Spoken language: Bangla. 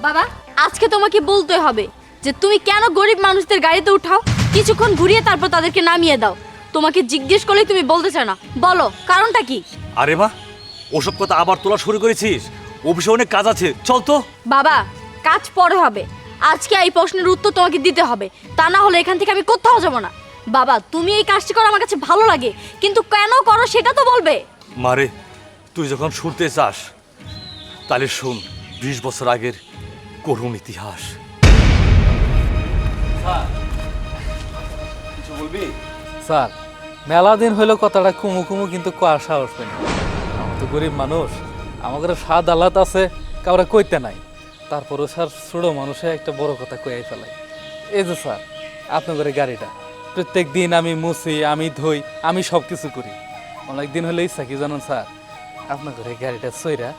বাবা আজকে তোমাকে বলতে হবে যে তুমি কেন গরিব মানুষদের গাড়িতে উঠাও, কিছুক্ষণ ঘুরিয়ে তারপর তাদেরকে নামিয়ে দাও। তোমাকে জিজ্ঞেস করলে তুমি বলতে চাও না, বলো কারণটা কি? আরে মা, ওসব কথা আবার তোলা শুরু করেছিস? অফিসে অনেক কাজ আছে, চল তো। বাবা কাজ পরে হবে, আজকে এই প্রশ্নের উত্তর তোমাকে দিতে হবে, তা না হলে এখান থেকে আমি কোথাও যাব না। বাবা তুমি এই কাজটি করো আমার কাছে ভালো লাগে, কিন্তু কেন করো সেটা তো বলবে। মারে, তুই যখন শুনতে চাস তাহলে শুন 20 বছর আগের করুণ ইতিহাস। কিছু বলবি? স্যার মেলা দিন হইলো কথাটা কুমু কুমু কিন্তু কোয়ার সাহস পাই না। আমার তো গরিব মানুষ, আমাদের স্বাদ আলাদ আছে, কাউরে কইতে নাই। তারপরও স্যার ছোট মানুষে একটা বড় কথা কইয়াই ফেলাই। এই যে স্যার আপনাদের গাড়িটা প্রত্যেক দিন আমি মুছি, আমি ধুই, আমি সব কিছু করি। অনেক দিন হলে ইচ্ছা কি জানেন স্যার, আপনাদের গাড়িটা সইরা